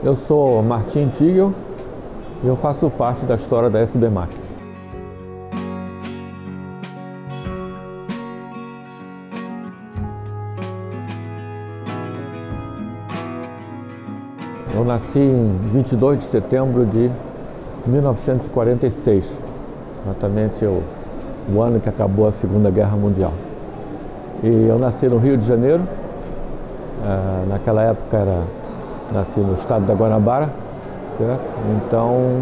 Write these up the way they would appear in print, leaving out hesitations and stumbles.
Eu sou Martim Tigel e eu faço parte da história da SBMAC. Eu nasci em 22 de setembro de 1946, exatamente o ano que acabou a Segunda Guerra Mundial. E eu nasci no Rio de Janeiro, naquela época nasci no estado da Guanabara, certo? Então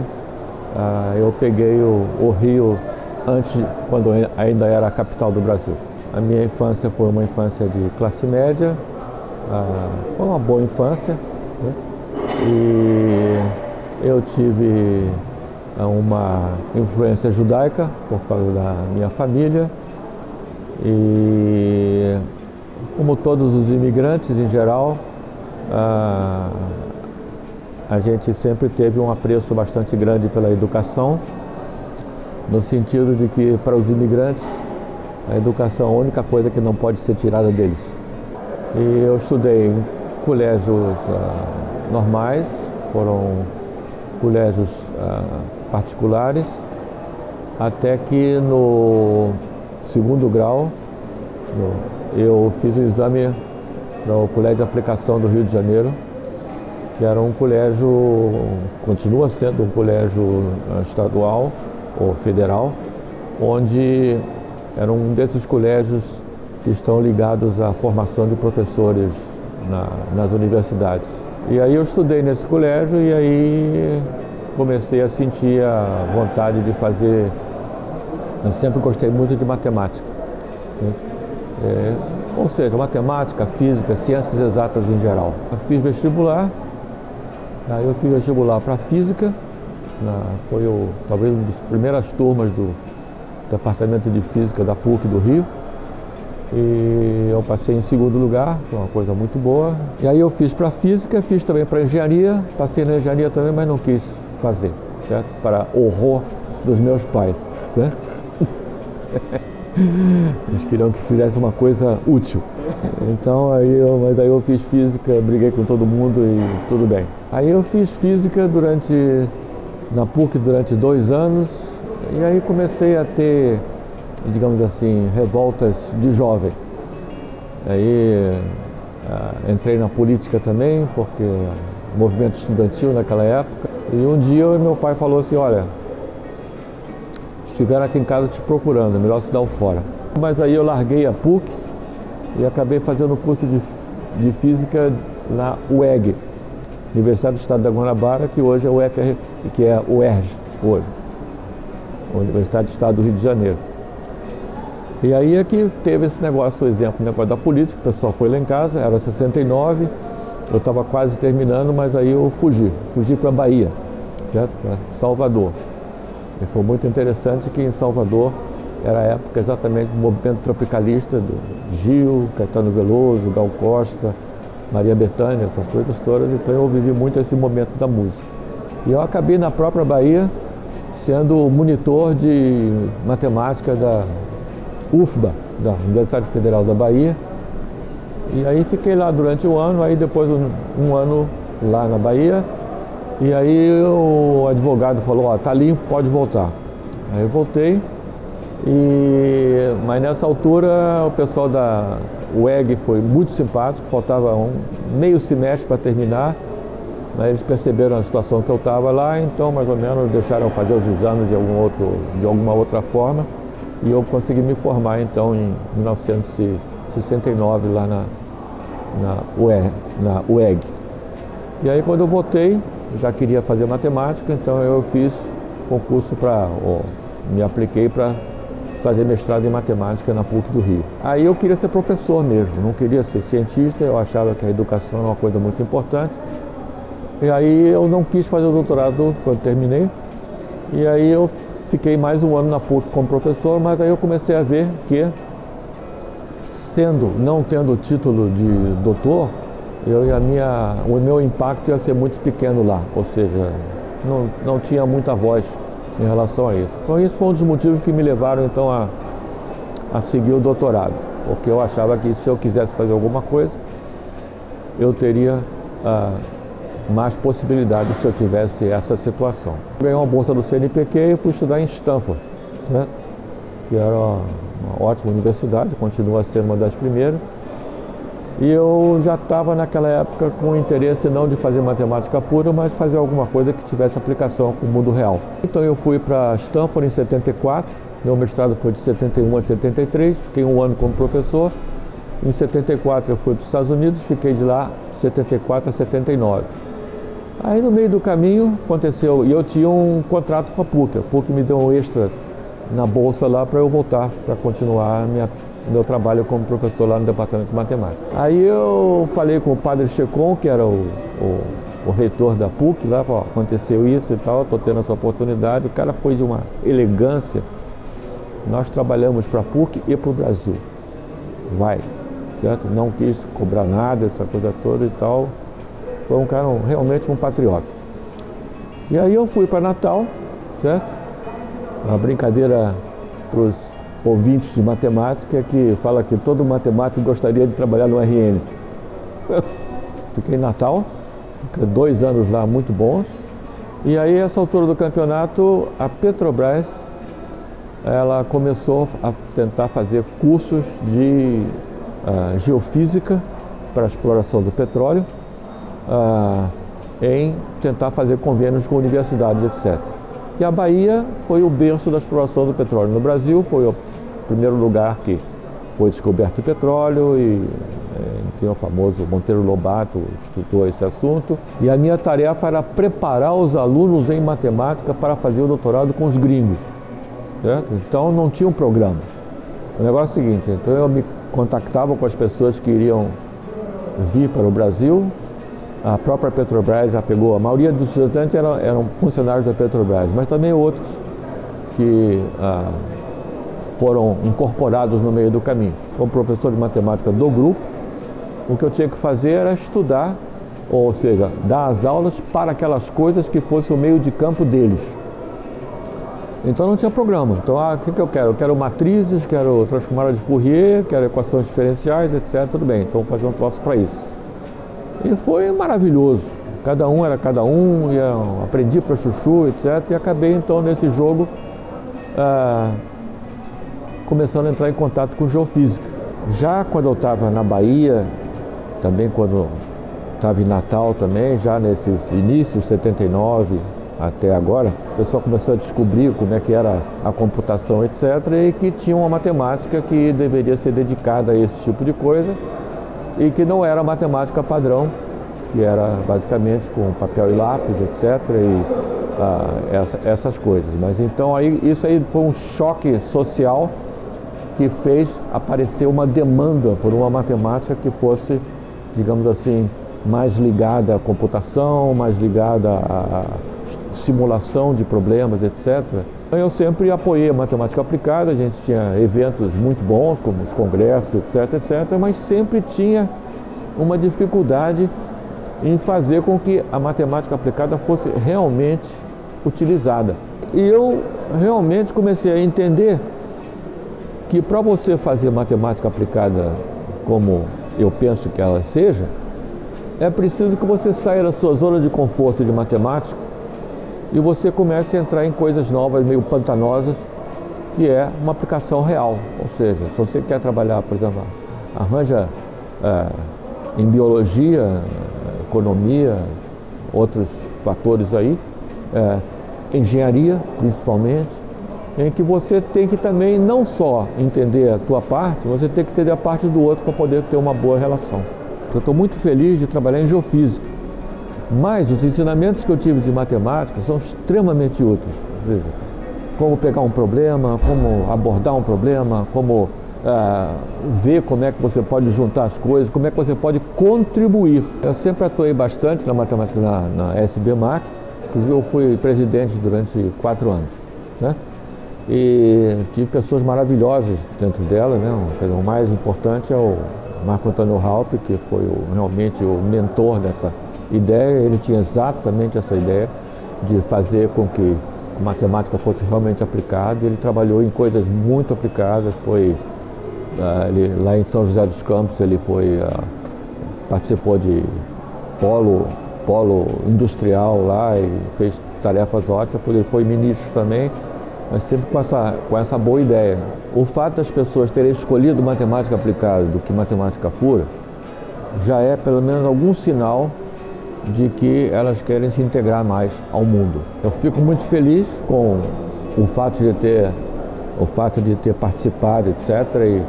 eu peguei o Rio antes, quando ainda era a capital do Brasil. A minha infância foi uma infância de classe média, foi uma boa infância, né? E eu tive uma influência judaica por causa da minha família e, como todos os imigrantes em geral, a gente sempre teve um apreço bastante grande pela educação, no sentido de que, para os imigrantes, a educação é a única coisa que não pode ser tirada deles. E eu estudei em colégios normais, foram colégios particulares, até que no segundo grau eu fiz o exame para o Colégio de Aplicação do Rio de Janeiro, que era um colégio, continua sendo um colégio estadual ou federal, onde era um desses colégios que estão ligados à formação de professores nas universidades. E aí eu estudei nesse colégio e aí comecei a sentir a vontade de fazer. Eu sempre gostei muito de matemática, né? Ou seja, matemática, física, ciências exatas em geral. Eu fiz vestibular, aí eu fiz vestibular para física, foi talvez uma das primeiras turmas do Departamento de Física da PUC do Rio. E eu passei em segundo lugar, foi uma coisa muito boa. E aí eu fiz para física, fiz também para engenharia, passei na engenharia também, mas não quis fazer, certo? Para horror dos meus pais, né? Eles queriam que fizesse uma coisa útil. Então mas aí eu fiz física, briguei com todo mundo e tudo bem. Aí eu fiz física na PUC durante 2 anos e aí comecei a ter, digamos assim, revoltas de jovem. Aí entrei na política também, porque movimento estudantil naquela época. E um dia meu pai falou assim: olha, estiveram aqui em casa te procurando, é melhor se dar o fora. Mas aí eu larguei a PUC e acabei fazendo o curso de física na UEG, Universidade do Estado da Guanabara, que hoje é o UFR, que é o UERJ hoje, Universidade do Estado do Rio de Janeiro. E aí é que teve esse negócio, o negócio da política, o pessoal foi lá em casa, era 69, eu estava quase terminando, mas aí eu fugi para a Bahia, certo? Para Salvador. E foi muito interessante que em Salvador era a época exatamente do movimento tropicalista, do Gil, Caetano Veloso, Gal Costa, Maria Bethânia, essas coisas todas, então eu vivi muito esse momento da música. E eu acabei na própria Bahia sendo monitor de matemática da UFBA, da Universidade Federal da Bahia. E aí fiquei lá durante 1 ano, aí depois 1 ano lá na Bahia. E aí o advogado falou: ó, tá limpo, pode voltar. Aí eu voltei, mas nessa altura o pessoal da UEG foi muito simpático, faltava meio semestre para terminar, mas eles perceberam a situação que eu estava lá, então mais ou menos deixaram fazer os exames de alguma outra forma. E eu consegui me formar, então, em 1969, lá na UEG. E aí, quando eu voltei, já queria fazer matemática, então eu fiz concurso me apliquei para fazer mestrado em matemática na PUC do Rio. Aí eu queria ser professor mesmo, não queria ser cientista, eu achava que a educação era uma coisa muito importante. E aí eu não quis fazer o doutorado quando terminei, e aí eu fiquei mais 1 ano na PUC como professor, mas aí eu comecei a ver que, não tendo o título de doutor, o meu impacto ia ser muito pequeno lá, ou seja, não tinha muita voz em relação a isso. Então isso foi um dos motivos que me levaram então a seguir o doutorado, porque eu achava que se eu quisesse fazer alguma coisa, eu teria mais possibilidades se eu tivesse essa situação. Ganhei uma bolsa do CNPq e fui estudar em Stanford, né? Que era uma ótima universidade, continua sendo uma das primeiras. E eu já estava naquela época com interesse não de fazer matemática pura, mas fazer alguma coisa que tivesse aplicação com o mundo real. Então eu fui para Stanford em 74, meu mestrado foi de 71 a 73, fiquei um ano como professor. Em 74 eu fui para os Estados Unidos, fiquei de lá de 74 a 79. Aí no meio do caminho aconteceu, e eu tinha um contrato com a PUC me deu um extra na bolsa lá para eu voltar, para continuar meu trabalho como professor lá no departamento de matemática. Aí eu falei com o padre Checon, que era o reitor da PUC lá, falou, aconteceu isso e tal, estou tendo essa oportunidade. O cara foi de uma elegância. Nós trabalhamos para a PUC e para o Brasil. Vai, certo? Não quis cobrar nada, essa coisa toda e tal. Foi um cara realmente um patriota. E aí eu fui para Natal, certo? Uma brincadeira para os ouvintes de matemática que fala que todo matemático gostaria de trabalhar no RN. Fiquei em Natal, fiquei 2 anos lá muito bons. E aí, essa altura do campeonato, a Petrobras, ela começou a tentar fazer cursos de geofísica para a exploração do petróleo, em tentar fazer convênios com universidades, etc. E a Bahia foi o berço da exploração do petróleo no Brasil, foi o primeiro lugar que foi descoberto o petróleo e tem o famoso Monteiro Lobato estudou esse assunto. E a minha tarefa era preparar os alunos em matemática para fazer o doutorado com os gringos, certo? Então não tinha um programa. O negócio é o seguinte, então eu me contactava com as pessoas que iriam vir para o Brasil. A própria Petrobras já pegou, a maioria dos estudantes eram funcionários da Petrobras, mas também outros que foram incorporados no meio do caminho. Como professor de matemática do grupo, o que eu tinha que fazer era estudar, ou seja, dar as aulas para aquelas coisas que fossem o meio de campo deles. Então não tinha programa. Então, o que eu quero? Eu quero matrizes, quero transformadora de Fourier, quero equações diferenciais, etc. Tudo bem, então vou fazer um troço para isso. E foi maravilhoso. Cada um era cada um, e eu aprendi para chuchu, etc. E acabei então nesse jogo começando a entrar em contato com geofísica. Já quando eu estava na Bahia, também quando estava em Natal também, já nesses inícios, 79 até agora, o pessoal começou a descobrir como é que era a computação, etc. E que tinha uma matemática que deveria ser dedicada a esse tipo de coisa e que não era matemática padrão, que era basicamente com papel e lápis, etc. E essas coisas. Mas então isso aí foi um choque social que fez aparecer uma demanda por uma matemática que fosse, digamos assim, mais ligada à computação, mais ligada à simulação de problemas, etc. Eu sempre apoiei a matemática aplicada, a gente tinha eventos muito bons, como os congressos, etc., etc., mas sempre tinha uma dificuldade em fazer com que a matemática aplicada fosse realmente utilizada. E eu realmente comecei a entender que para você fazer matemática aplicada como eu penso que ela seja, é preciso que você saia da sua zona de conforto de matemático e você comece a entrar em coisas novas, meio pantanosas, que é uma aplicação real. Ou seja, se você quer trabalhar, por exemplo, arranja em biologia, economia, outros fatores aí, engenharia principalmente, em que você tem que também não só entender a tua parte, você tem que entender a parte do outro para poder ter uma boa relação. Eu estou muito feliz de trabalhar em geofísica, mas os ensinamentos que eu tive de matemática são extremamente úteis. Veja, como pegar um problema, como abordar um problema, como ver como é que você pode juntar as coisas, como é que você pode contribuir. Eu sempre atuei bastante na matemática na SBMAC, inclusive eu fui presidente durante 4 anos, né? E tive pessoas maravilhosas dentro dela, né? O mais importante é o Marco Antônio Halpe, que foi realmente o mentor dessa ideia. Ele tinha exatamente essa ideia de fazer com que a matemática fosse realmente aplicada. Ele trabalhou em coisas muito aplicadas, lá em São José dos Campos ele participou de polo polo industrial lá e fez tarefas ótimas, ele foi ministro também, mas sempre com essa boa ideia. O fato das pessoas terem escolhido matemática aplicada do que matemática pura já é pelo menos algum sinal de que elas querem se integrar mais ao mundo. Eu fico muito feliz com o fato de ter participado, etc.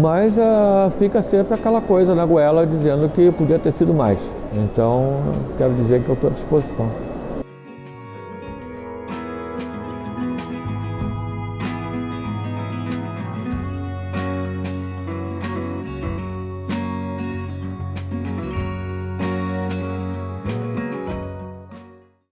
Mas fica sempre aquela coisa na goela dizendo que podia ter sido mais. Então, quero dizer que eu estou à disposição.